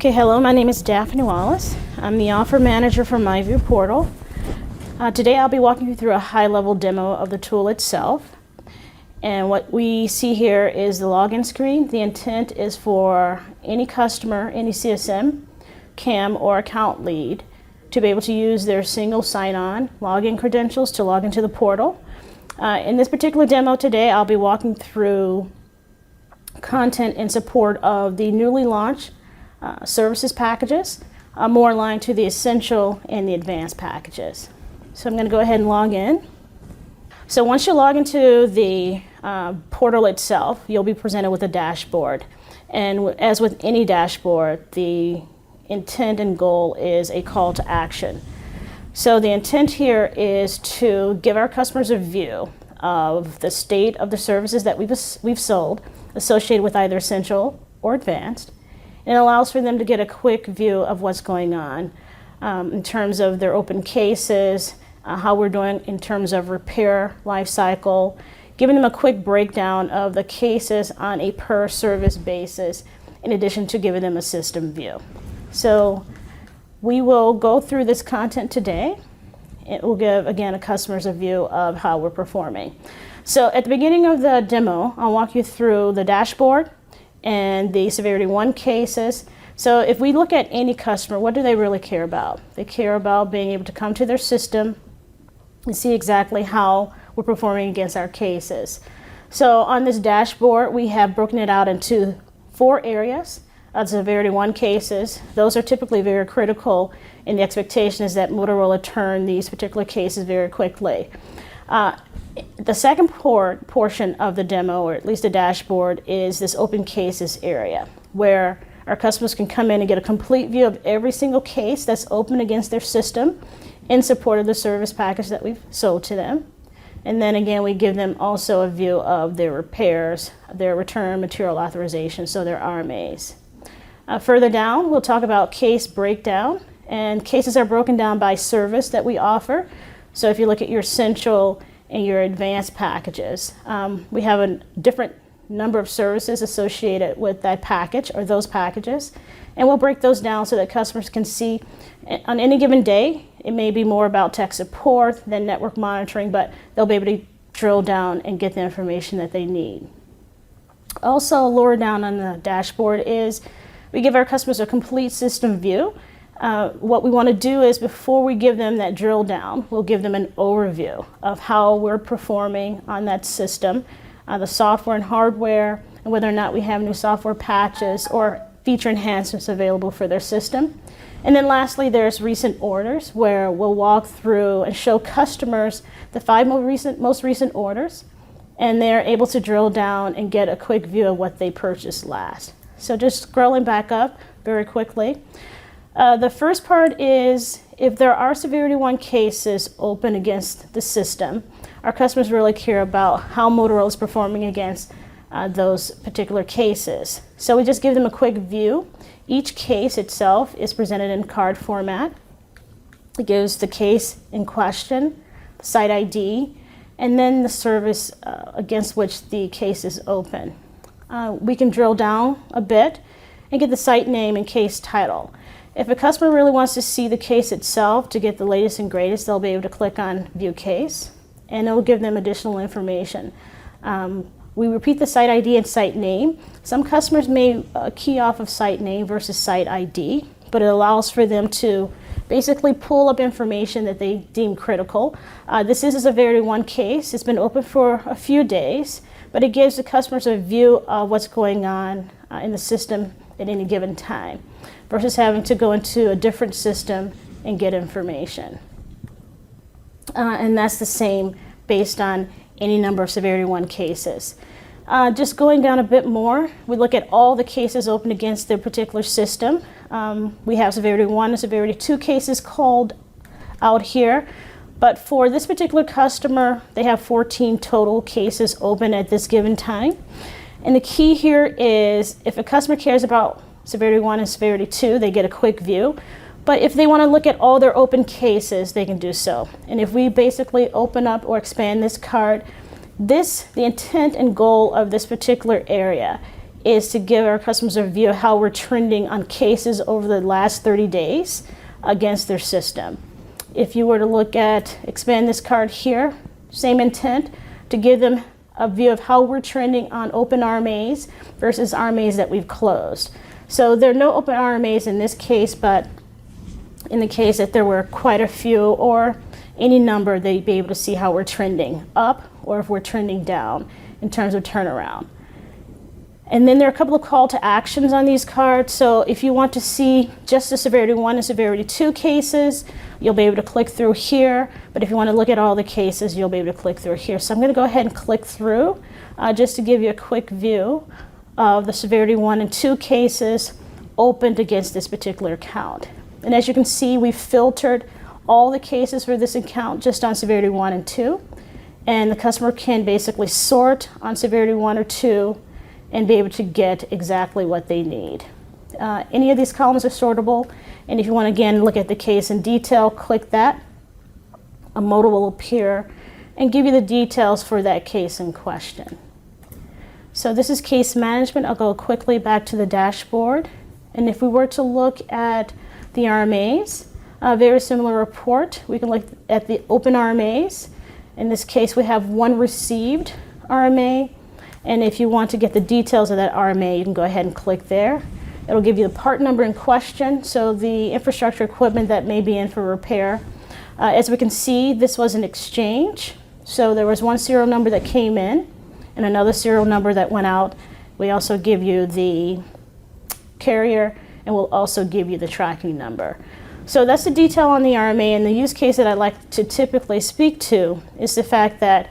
Okay, hello, my name is Daphanie Wallace. I'm the offer manager for MyView portal. Today I'll be walking you through a high-level demo of the tool itself. And what we see here is the login screen. The intent is for any customer, any CSM, CAM, or account lead to be able to use their single sign-on login credentials to log into the portal. In this particular demo today, I'll be walking through content in support of the newly launched services packages, more aligned to the essential and the advanced packages. So I'm going to go ahead and log in. So once you log into the portal itself, you'll be presented with a dashboard. And as with any dashboard, the intent and goal is a call to action. So the intent here is to give our customers a view of the state of the services that we've sold associated with either essential or advanced. And it allows for them to get a quick view of what's going on in terms of their open cases, how we're doing in terms of repair life cycle, giving them a quick breakdown of the cases on a per service basis, in addition to giving them a system view. So we will go through this content today. It will give, again, a customers a view of how we're performing. So at the beginning of the demo, I'll walk you through the dashboard and the severity 1 cases. So if we look at any customer, what do they really care about? They care about being able to come to their system and see exactly how we're performing against our cases. So on this dashboard, we have broken it out into 4 areas of severity 1 cases. Those are typically very critical, and the expectation is that Motorola turn these particular cases very quickly. The second portion of the demo, or at least the dashboard, is this open cases area, where our customers can come in and get a complete view of every single case that's open against their system in support of the service package that we've sold to them. And then again, we give them also a view of their repairs, their return material authorization, so their RMAs. Further down, we'll talk about case breakdown, and cases are broken down by service that we offer. So if you look at your essential and your advanced packages, we have a different number of services associated with that package or those packages, and we'll break those down so that customers can see on any given day. It may be more about tech support than network monitoring, but they'll be able to drill down and get the information that they need. Also, lower down on the dashboard is we give our customers a complete system view. What we want to do is, before we give them that drill down, we'll give them an overview of how we're performing on that system, the software and hardware, and whether or not we have new software patches or feature enhancements available for their system. And then lastly, there's recent orders, where we'll walk through and show customers the 5 most recent orders, and they're able to drill down and get a quick view of what they purchased last. So just scrolling back up very quickly. The first part is, if there are severity 1 cases open against the system, our customers really care about how Motorola is performing against those particular cases. So we just give them a quick view. Each case itself is presented in card format. It gives the case in question, the site ID, and then the service against which the case is open. We can drill down a bit and get the site name and case title. If a customer really wants to see the case itself to get the latest and greatest, they'll be able to click on View Case, and it will give them additional information. We repeat the site ID and site name. Some customers may key off of site name versus site ID, but it allows for them to basically pull up information that they deem critical. This is a severity 1 case. It's been open for a few days, but it gives the customers a view of what's going on in the system at any given time, versus having to go into a different system and get information. And that's the same based on any number of severity 1 cases. Just going down a bit more, we look at all the cases open against their particular system. We have severity 1 and severity 2 cases called out here, but for this particular customer, they have 14 total cases open at this given time. And the key here is, if a customer cares about severity 1 and severity 2, they get a quick view. But if they want to look at all their open cases, they can do so. And if we basically open up or expand this card, the intent and goal of this particular area is to give our customers a view of how we're trending on cases over the last 30 days against their system. If you were to look at, expand this card here, same intent, to give them a view of how we're trending on open RMAs versus RMAs that we've closed. So there are no open RMAs in this case, but in the case that there were quite a few or any number, they'd be able to see how we're trending up or if we're trending down in terms of turnaround. And then there are a couple of call to actions on these cards. So if you want to see just the severity 1 and severity 2 cases, you'll be able to click through here. But if you want to look at all the cases, you'll be able to click through here. So I'm going to go ahead and click through just to give you a quick view of the severity 1 and 2 cases opened against this particular account. And as you can see, we've filtered all the cases for this account just on severity 1 and 2. And the customer can basically sort on severity 1 or 2 and be able to get exactly what they need. Any of these columns are sortable, and if you want to again look at the case in detail, click that. A modal will appear and give you the details for that case in question. So this is case management. I'll go quickly back to the dashboard, and if we were to look at the RMAs, a very similar report. We can look at the open RMAs. In this case, we have one received RMA. And if you want to get the details of that RMA, you can go ahead and click there. It'll give you the part number in question, so the infrastructure equipment that may be in for repair. As we can see, this was an exchange. So there was one serial number that came in and another serial number that went out. We also give you the carrier, and we'll also give you the tracking number. So that's the detail on the RMA, and the use case that I like to typically speak to is the fact that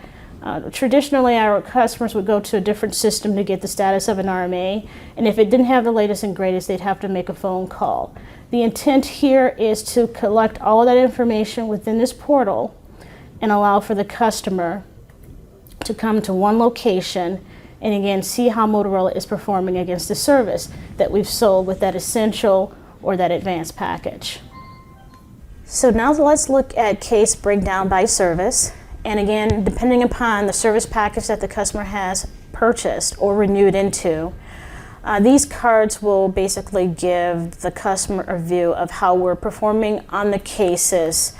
traditionally, our customers would go to a different system to get the status of an RMA, and if it didn't have the latest and greatest, they'd have to make a phone call. The intent here is to collect all of that information within this portal and allow for the customer to come to one location and again see how Motorola is performing against the service that we've sold with that essential or that advanced package. So now let's look at case breakdown by service. And again, depending upon the service package that the customer has purchased or renewed into, these cards will basically give the customer a view of how we're performing on the cases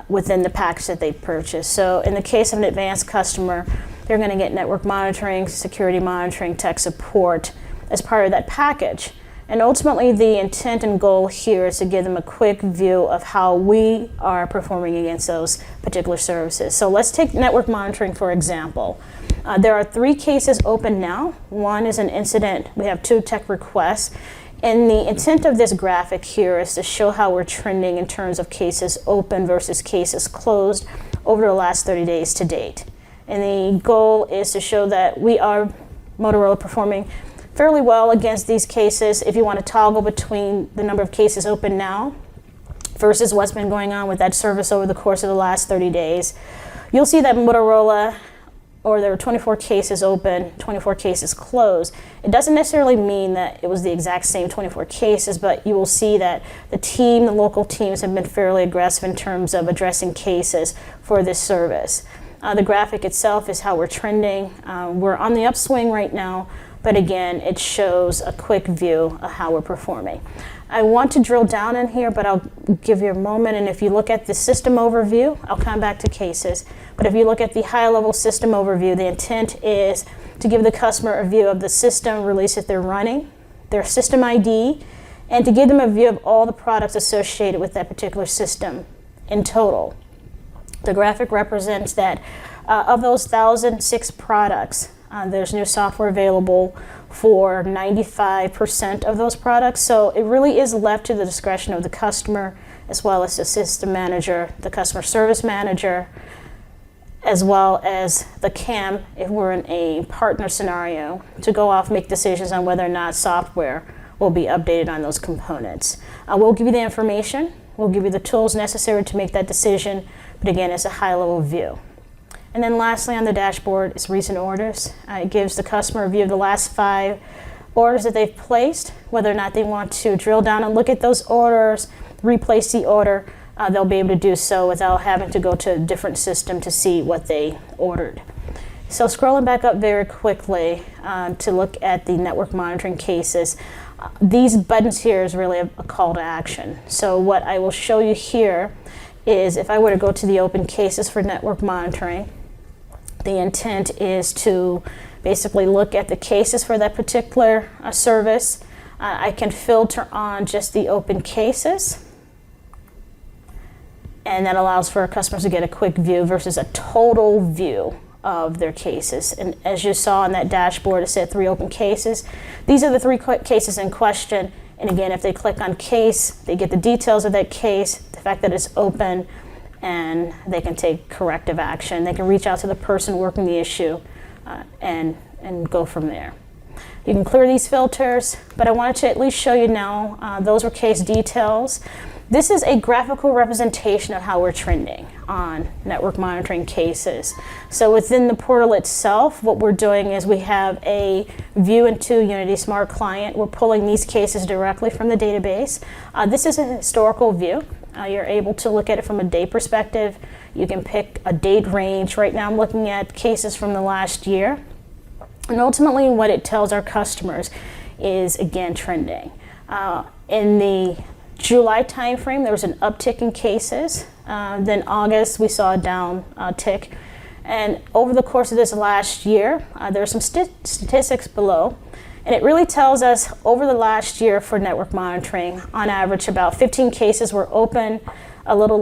within the package that they purchased. So in the case of an advanced customer, they're going to get network monitoring, security monitoring, tech support as part of that package. And ultimately, the intent and goal here is to give them a quick view of how we are performing against those particular services. So let's take network monitoring, for example. There are 3 cases open now. One is an incident. We have 2 tech requests. And the intent of this graphic here is to show how we're trending in terms of cases open versus cases closed over the last 30 days to date. And the goal is to show that we are, Motorola, performing fairly well against these cases. If you want to toggle between the number of cases open now versus what's been going on with that service over the course of the last 30 days, you'll see that Motorola, or there were 24 cases open, 24 cases closed. It doesn't necessarily mean that it was the exact same 24 cases, but you will see that the local teams have been fairly aggressive in terms of addressing cases for this service. The graphic itself is how we're trending. We're on the upswing right now, but again, it shows a quick view of how we're performing. I want to drill down in here, but I'll give you a moment. And if you look at the system overview, I'll come back to cases. But if you look at the high-level system overview, the intent is to give the customer a view of the system release that they're running, their system ID, and to give them a view of all the products associated with that particular system in total. The graphic represents that of those 1,006 products, there's new software available for 95% of those products. So it really is left to the discretion of the customer, as well as the system manager, the customer service manager, as well as the CAM, if we're in a partner scenario, to go off and make decisions on whether or not software will be updated on those components. We'll give you the information. We'll give you the tools necessary to make that decision. But again, it's a high-level view. And then lastly on the dashboard is recent orders. It gives the customer a view of the last 5 orders that they've placed, whether or not they want to drill down and look at those orders, replace the order. They'll be able to do so without having to go to a different system to see what they ordered. So scrolling back up very quickly to look at the network monitoring cases, these buttons here is really a call to action. So what I will show you here is if I were to go to the open cases for network monitoring, the intent is to basically look at the cases for that particular service. I can filter on just the open cases, and that allows for our customers to get a quick view versus a total view of their cases. And as you saw on that dashboard, it said 3 open cases. These are the 3 cases in question. And again, if they click on case, they get the details of that case, the fact that it's open, and they can take corrective action. They can reach out to the person working the issue and go from there. You can clear these filters, but I wanted to at least show you now, those were case details. This is a graphical representation of how we're trending on network monitoring cases. So within the portal itself, what we're doing is we have a view into Unity Smart Client. We're pulling these cases directly from the database. This is a historical view. You're able to look at it from a date perspective. You can pick a date range. Right now I'm looking at cases from the last year. And ultimately what it tells our customers is, again, trending. In the July timeframe, there was an uptick in cases. Then August, we saw a down tick. And over the course of this last year, there are some statistics below. And it really tells us over the last year for network monitoring, on average, about 15 cases were open, a little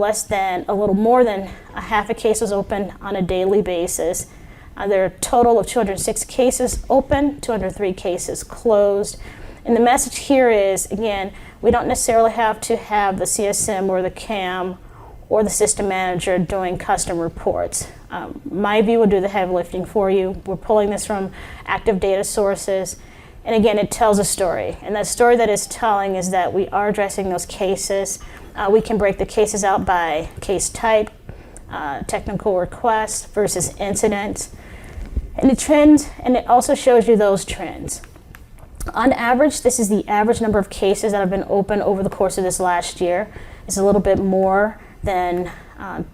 more than a half a case was open on a daily basis. There are a total of 206 cases open, 203 cases closed. And the message here is, again, we don't necessarily have to have the CSM or the CAM or the system manager doing custom reports. MyView will do the heavy lifting for you. We're pulling this from active data sources. And again, it tells a story. And that story that it's telling is that we are addressing those cases. We can break the cases out by case type, technical request versus incidents. And the trends, and it also shows you those trends. On average, this is the average number of cases that have been open over the course of this last year. It's a little bit more than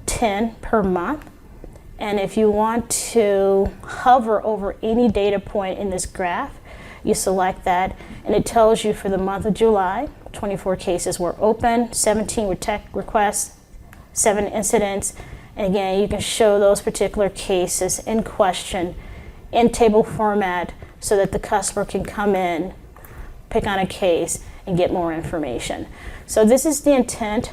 10 per month. And if you want to hover over any data point in this graph, you select that, and it tells you for the month of July, 24 cases were open, 17 were tech requests, 7 incidents. And again, you can show those particular cases in question in table format so that the customer can come in, pick on a case, and get more information. So this is the intent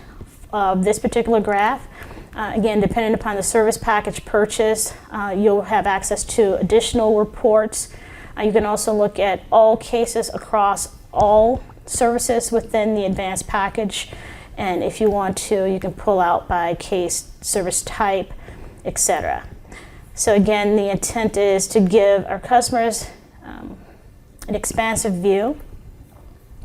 of this particular graph. Again, depending upon the service package purchase, you'll have access to additional reports. You can also look at all cases across all services within the advanced package. And if you want to, you can pull out by case, service type, etc. So again, the intent is to give our customers an expansive view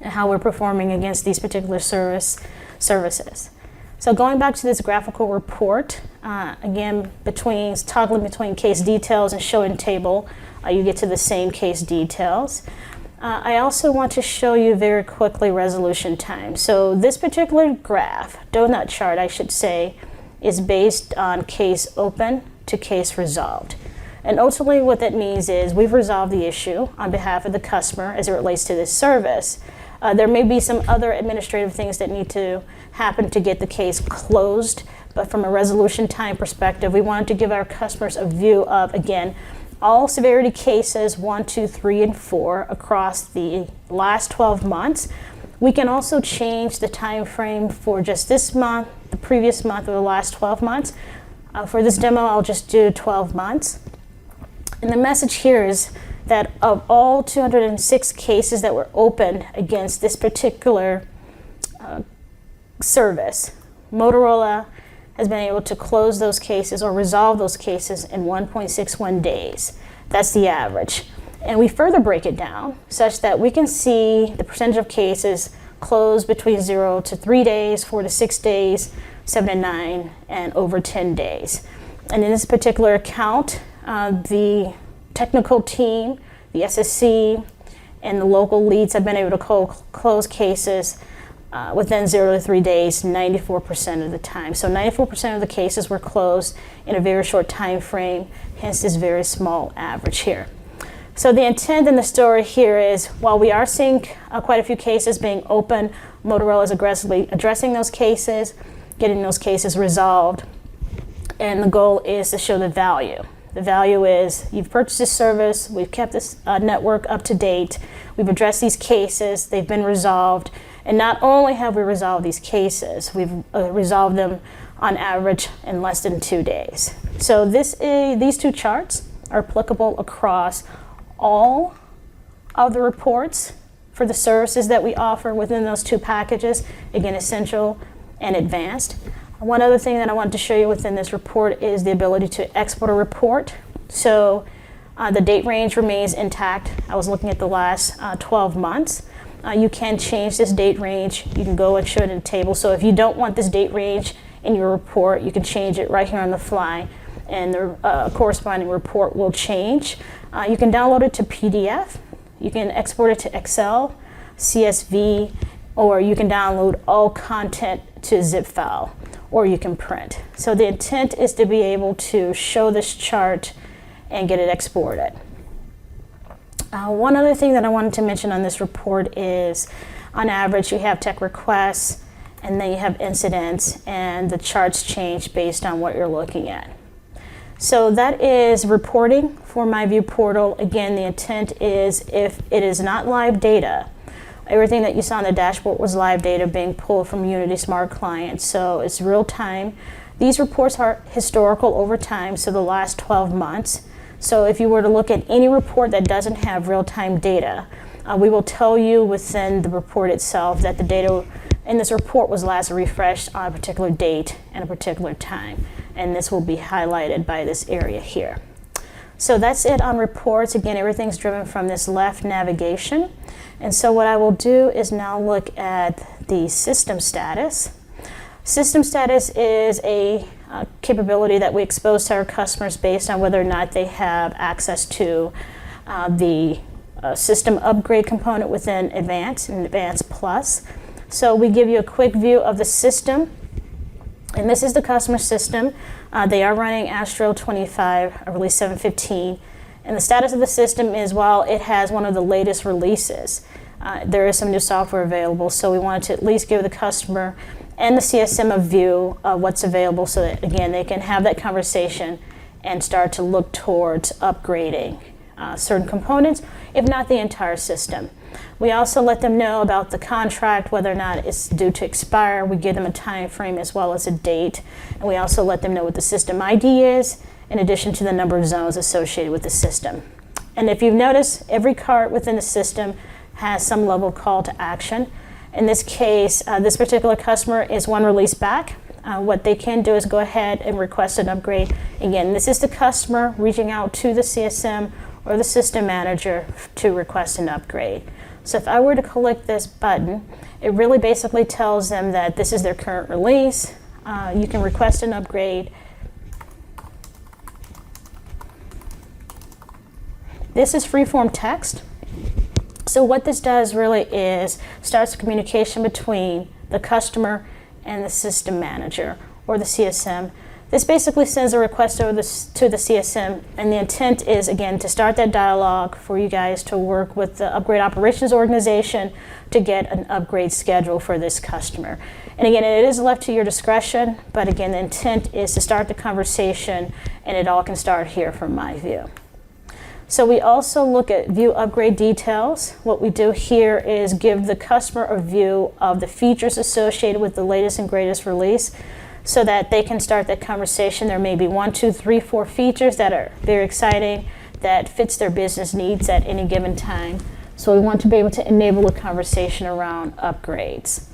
of how we're performing against these particular services. So going back to this graphical report, again, toggling between case details and show in table, you get to the same case details. I also want to show you very quickly resolution time. So this particular graph, donut chart I should say, is based on case open to case resolved. And ultimately what that means is we've resolved the issue on behalf of the customer as it relates to this service. There may be some other administrative things that need to happen to get the case closed, but from a resolution time perspective, we wanted to give our customers a view of, again, all severity cases 1, 2, 3, and 4 across the last 12 months. We can also change the time frame for just this month, the previous month, or the last 12 months. For this demo, I'll just do 12 months. And the message here is that of all 206 cases that were opened against this particular service, Motorola has been able to close those cases or resolve those cases in 1.61 days. That's the average. And we further break it down such that we can see the percentage of cases closed between 0 to 3 days, 4 to 6 days, 7 to 9, and over 10 days. And in this particular account, the technical team, the SSC, and the local leads have been able to close cases within 0 to 3 days, 94% of the time. So 94% of the cases were closed in a very short time frame, hence this very small average here. So the intent in the story here is, while we are seeing quite a few cases being open, Motorola is aggressively addressing those cases, getting those cases resolved, and the goal is to show the value. The value is, you've purchased this service, we've kept this network up to date, we've addressed these cases, they've been resolved, and not only have we resolved these cases, we've resolved them on average in less than 2 days. So these two charts are applicable across all of the reports for the services that we offer within those two packages, again, essential and advanced. One other thing that I wanted to show you within this report is the ability to export a report. So the date range remains intact. I was looking at the last 12 months. You can change this date range. You can go and show it in a table. So if you don't want this date range in your report, you can change it right here on the fly, and the corresponding report will change. You can download it to PDF. You can export it to Excel, CSV, or you can download all content to zip file, or you can print. So the intent is to be able to show this chart and get it exported. One other thing that I wanted to mention on this report is, on average, you have tech requests, and then you have incidents, and the charts change based on what you're looking at. So that is reporting for MyView portal. Again, the intent is, if it is not live data, everything that you saw on the dashboard was live data being pulled from Unity Smart Client, so it's real time. These reports are historical over time, so the last 12 months. So if you were to look at any report that doesn't have real-time data, we will tell you within the report itself that the data in this report was last refreshed on a particular date and a particular time. And this will be highlighted by this area here. So that's it on reports. Again, everything's driven from this left navigation. And so what I will do is now look at the system status. System status is a capability that we expose to our customers based on whether or not they have access to the system upgrade component within Advanced and Advanced Plus. So we give you a quick view of the system, and this is the customer system. They are running Astro 25, release 715, and the status of the system is, while it has one of the latest releases, there is some new software available, so we wanted to at least give the customer and the CSM a view of what's available, so that, again, they can have that conversation and start to look towards upgrading certain components, if not the entire system. We also let them know about the contract, whether or not it's due to expire. We give them a time frame as well as a date, and we also let them know what the system ID is, in addition to the number of zones associated with the system. And if you've noticed, every cart within the system has some level of call to action. In this case, this particular customer is one release back. What they can do is go ahead and request an upgrade. Again, this is the customer reaching out to the CSM or the system manager to request an upgrade. So if I were to click this button, it really basically tells them that this is their current release. You can request an upgrade. This is freeform text. So what this does really is starts communication between the customer and the system manager or the CSM. This basically sends a request over to the CSM, and the intent is, again, to start that dialogue for you guys to work with the upgrade operations organization to get an upgrade schedule for this customer. And again, it is left to your discretion, but again, the intent is to start the conversation, and it all can start here from MyView. So we also look at view upgrade details. What we do here is give the customer a view of the features associated with the latest and greatest release, so that they can start that conversation. There may be 1, 2, 3, 4 features that are very exciting, that fits their business needs at any given time. So we want to be able to enable a conversation around upgrades.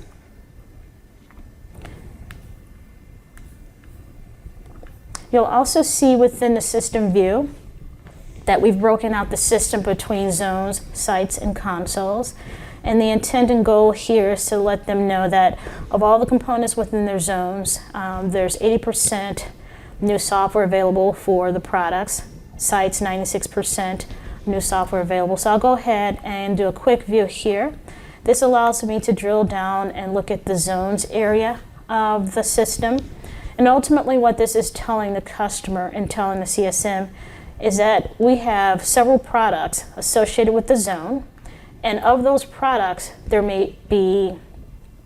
You'll also see within the system view that we've broken out the system between zones, sites, and consoles. And the intent and goal here is to let them know that of all the components within their zones, there's 80% new software available for the products. Sites, 96% new software available. So I'll go ahead and do a quick view here. This allows me to drill down and look at the zones area of the system. And ultimately what this is telling the customer and telling the CSM is that we have several products associated with the zone, and of those products there may be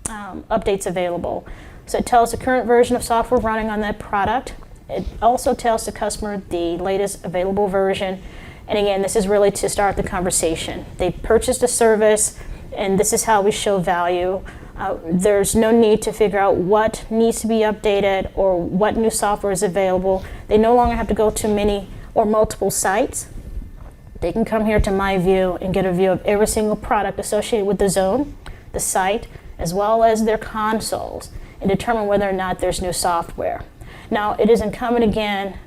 updates available. So it tells the current version of software running on that product. It also tells the customer the latest available version. And again, this is really to start the conversation. They purchased a service, and this is how we show value. There's no need to figure out what needs to be updated or what new software is available. They no longer have to go to many or multiple sites. They can come here to MyView and get a view of every single product associated with the zone, the site, as well as their consoles, and determine whether or not there's new software. Now, it is incumbent again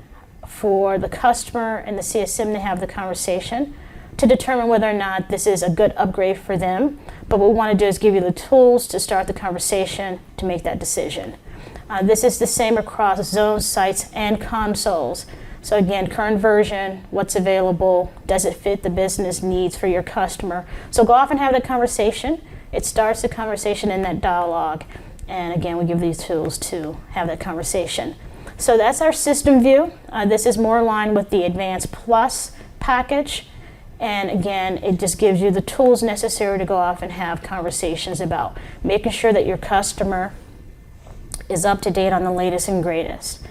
for the customer and the CSM to have the conversation to determine whether or not this is a good upgrade for them. But what we want to do is give you the tools to start the conversation to make that decision. This is the same across zones, sites, and consoles. So again, current version, what's available, does it fit the business needs for your customer? So go off and have that conversation. It starts the conversation in that dialogue. And again, we give these tools to have that conversation. So that's our system view. This is more aligned with the Advanced Plus package. And again, it just gives you the tools necessary to go off and have conversations about making sure that your customer is up to date on the latest and greatest.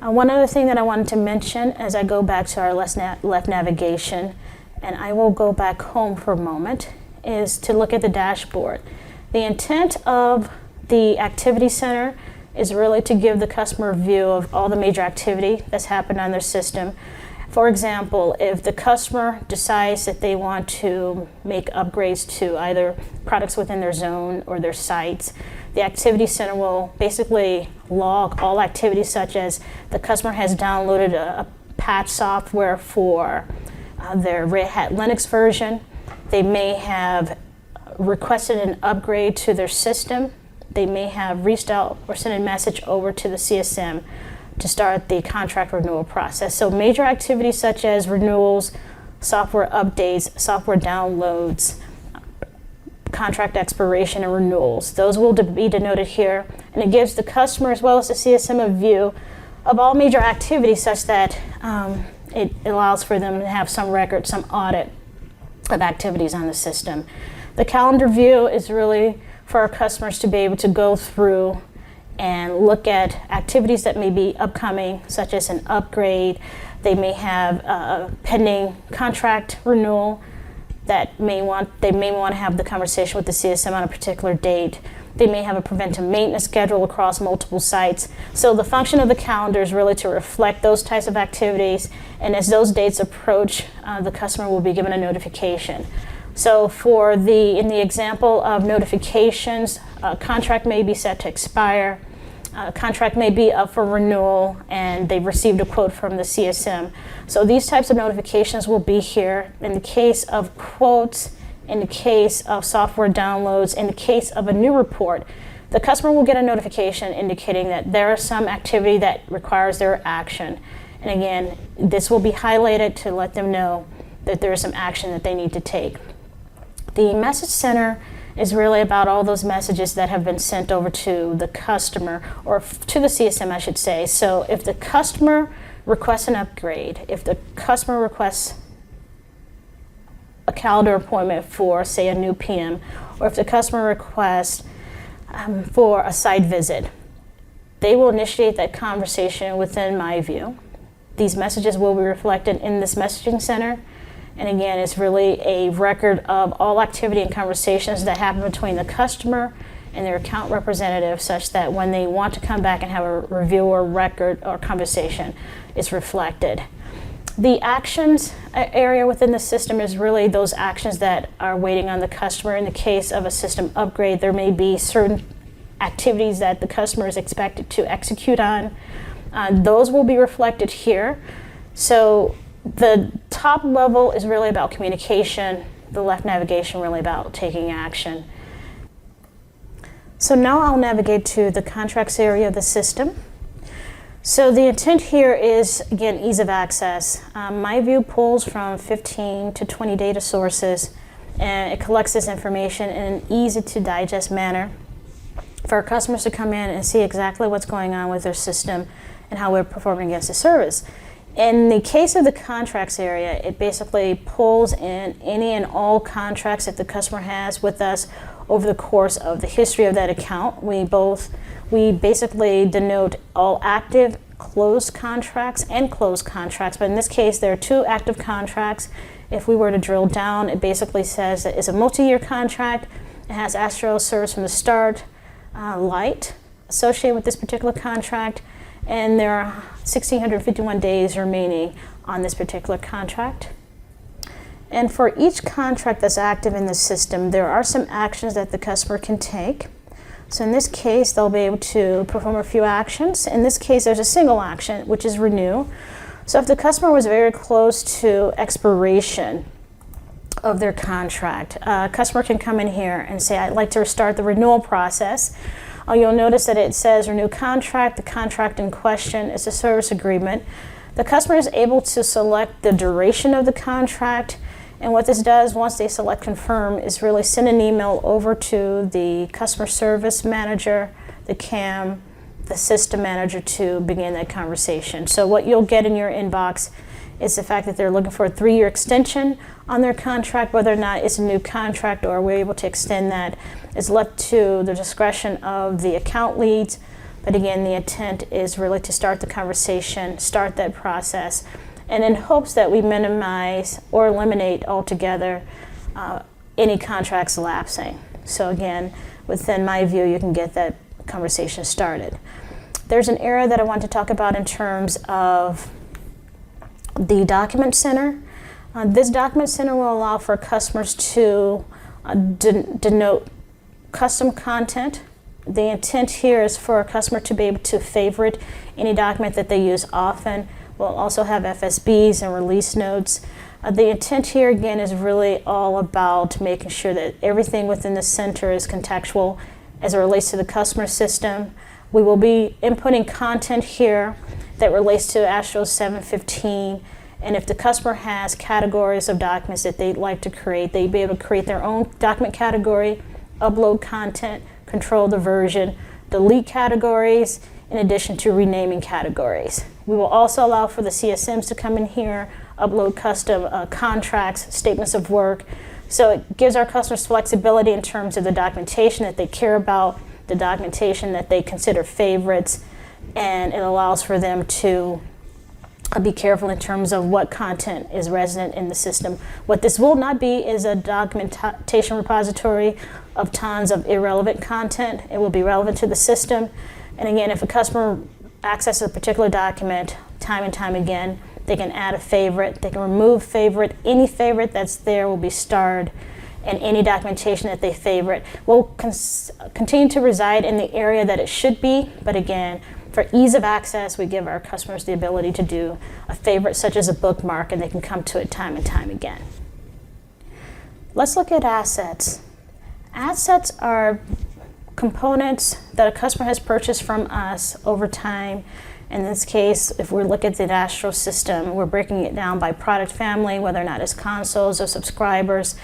One other thing that I wanted to mention as I go back to our left navigation, and I will go back home for a moment, is to look at the dashboard. The intent of the Activity Center is really to give the customer a view of all the major activity that's happened on their system. For example, if the customer decides that they want to make upgrades to either products within their zone or their sites, the Activity Center will basically log all activities, such as the customer has downloaded a patch software for their Red Hat Linux version. They may have requested an upgrade to their system. They may have reached out or sent a message over to the CSM to start the contract renewal process. So major activities such as renewals, software updates, software downloads, contract expiration, and renewals, those will be denoted here. And it gives the customer as well as the CSM a view of all major activities, such that it allows for them to have some record, some audit of activities on the system. The calendar view is really for our customers to be able to go through and look at activities that may be upcoming, such as an upgrade. They may have a pending contract renewal that they may want to have the conversation with the CSM on a particular date. They may have a preventive maintenance schedule across multiple sites. So the function of the calendar is really to reflect those types of activities, and as those dates approach, the customer will be given a notification. So in the example of notifications, a contract may be set to expire, a contract may be up for renewal, and they've received a quote from the CSM. So these types of notifications will be here. In the case of quotes, in the case of software downloads, in the case of a new report, the customer will get a notification indicating that there is some activity that requires their action. And again, this will be highlighted to let them know that there is some action that they need to take. The Message Center is really about all those messages that have been sent over to the customer, or to the CSM, I should say. So if the customer requests an upgrade, if the customer requests a calendar appointment for, say, a new PM, or if the customer requests for a site visit, they will initiate that conversation within MyView. These messages will be reflected in this messaging center. And again, it's really a record of all activity and conversations that happen between the customer and their account representative, such that when they want to come back and have a review or record or conversation, it's reflected. The actions area within the system is really those actions that are waiting on the customer. In the case of a system upgrade, there may be certain activities that the customer is expected to execute on. Those will be reflected here. So the top level is really about communication, the left navigation really about taking action. So now I'll navigate to the contracts area of the system. So the intent here is, again, ease of access. MyView pulls from 15 to 20 data sources, and it collects this information in an easy to digest manner for our customers to come in and see exactly what's going on with their system and how we're performing against the service. In the case of the contracts area, it basically pulls in any and all contracts that the customer has with us over the course of the history of that account. We basically denote all active closed contracts and closed contracts, but in this case there are 2 active contracts. If we were to drill down, it basically says that it's a multi-year contract. It has Astro service from the start, light associated with this particular contract, and there are 1,651 days remaining on this particular contract. And for each contract that's active in the system, there are some actions that the customer can take. So in this case, they'll be able to perform a few actions. In this case, there's a single action, which is renew. So if the customer was very close to expiration of their contract, a customer can come in here and say, I'd like to restart the renewal process. You'll notice that it says renew contract. The contract in question is a service agreement. The customer is able to select the duration of the contract, and what this does once they select confirm is really send an email over to the customer service manager, the CAM, the system manager to begin that conversation. So what you'll get in your inbox is the fact that they're looking for a 3-year extension on their contract. Whether or not it's a new contract or we're able to extend that is left to the discretion of the account leads. But again, the intent is really to start the conversation, start that process, and in hopes that we minimize or eliminate altogether any contracts lapsing. So again, within MyView, you can get that conversation started. There's an area that I want to talk about in terms of the document center. This document center will allow for customers to denote custom content. The intent here is for a customer to be able to favorite any document that they use often. We'll also have FSBs and release notes. The intent here again is really all about making sure that everything within the center is contextual as it relates to the customer system. We will be inputting content here that relates to Astro 715, and if the customer has categories of documents that they'd like to create, they'd be able to create their own document category, upload content, control the version, delete categories, in addition to renaming categories. We will also allow for the CSMs to come in here, upload custom contracts, statements of work. So it gives our customers flexibility in terms of the documentation that they care about, the documentation that they consider favorites, and it allows for them to be careful in terms of what content is resident in the system. What this will not be is a documentation repository of tons of irrelevant content. It will be relevant to the system. And again, if a customer accesses a particular document time and time again, they can add a favorite, they can remove favorite. Any favorite that's there will be starred, and any documentation that they favorite will continue to reside in the area that it should be. But again, for ease of access, we give our customers the ability to do a favorite such as a bookmark, and they can come to it time and time again. Let's look at assets. Assets are components that a customer has purchased from us over time. In this case, if we look at the Astro system, we're breaking it down by product family, whether or not it's consoles or subscribers.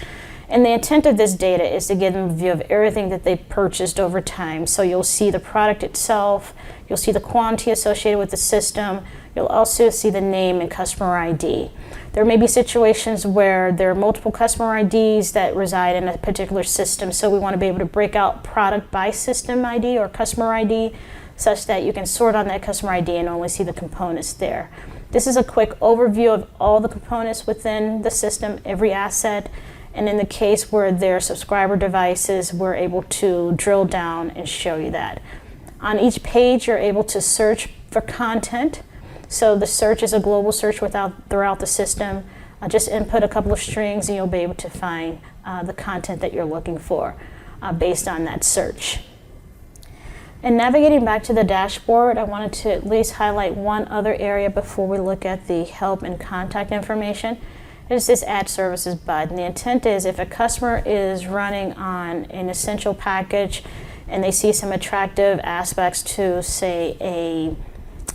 And the intent of this data is to give them a view of everything that they've purchased over time. So you'll see the product itself, you'll see the quantity associated with the system, you'll also see the name and customer ID. There may be situations where there are multiple customer IDs that reside in a particular system, so we want to be able to break out product by system ID or customer ID such that you can sort on that customer ID and only see the components there. This is a quick overview of all the components within the system, every asset, and in the case where they're subscriber devices, we're able to drill down and show you that. On each page, you're able to search for content. So the search is a global search throughout the system. Just input a couple of strings and you'll be able to find the content that you're looking for based on that search. And navigating back to the dashboard, I wanted to at least highlight one other area before we look at the help and contact information. It's this Add Services button. The intent is if a customer is running on an essential package and they see some attractive aspects to, say,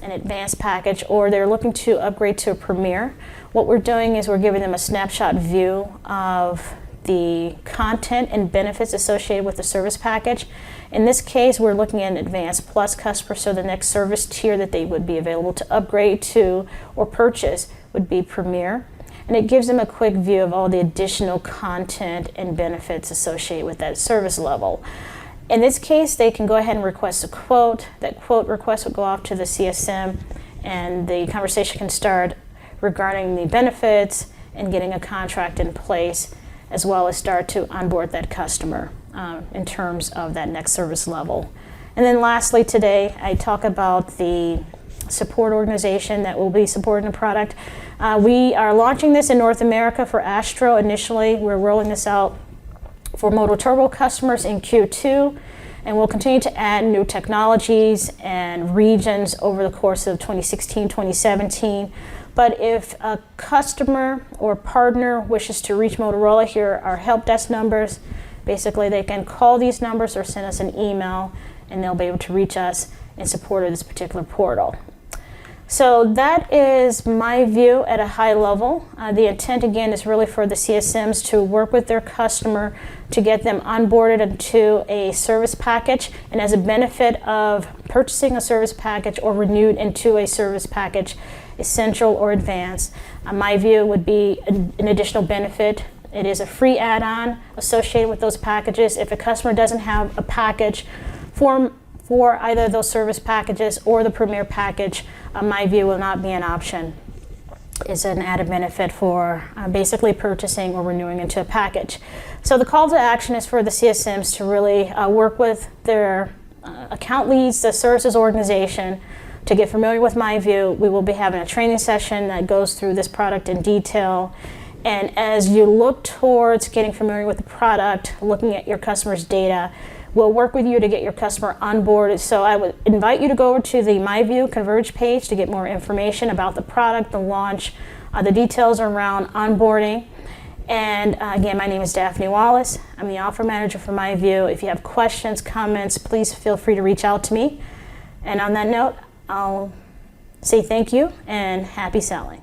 an advanced package, or they're looking to upgrade to a Premier, what we're doing is we're giving them a snapshot view of the content and benefits associated with the service package. In this case, we're looking at an Advanced Plus customer, so the next service tier that they would be available to upgrade to or purchase would be Premier. And it gives them a quick view of all the additional content and benefits associated with that service level. In this case, they can go ahead and request a quote. That quote request will go off to the CSM, and the conversation can start regarding the benefits and getting a contract in place, as well as start to onboard that customer in terms of that next service level. And then lastly today, I talk about the support organization that will be supporting the product. We are launching this in North America for Astro initially. We're rolling this out for Moto Turbo customers in Q2, and we'll continue to add new technologies and regions over the course of 2016, 2017. But if a customer or partner wishes to reach Motorola, here are our help desk numbers. Basically, they can call these numbers or send us an email, and they'll be able to reach us in support of this particular portal. So that is MyView at a high level. The intent, again, is really for the CSMs to work with their customer to get them onboarded into a service package. And as a benefit of purchasing a service package or renewed into a service package, Essential or Advanced, MyView would be an additional benefit. It is a free add-on associated with those packages. If a customer doesn't have a package for either of those service packages or the Premier package, MyView will not be an option. It's an added benefit for basically purchasing or renewing into a package. So the call to action is for the CSMs to really work with their account leads, the services organization, to get familiar with MyView. We will be having a training session that goes through this product in detail. And as you look towards getting familiar with the product, looking at your customer's data, we'll work with you to get your customer onboarded. So I would invite you to go over to the MyView Converge page to get more information about the product, the launch, the details around onboarding. And again, my name is Daphanie Wallace. I'm the offer manager for MyView. If you have questions, comments, please feel free to reach out to me. And on that note, I'll say thank you and happy selling.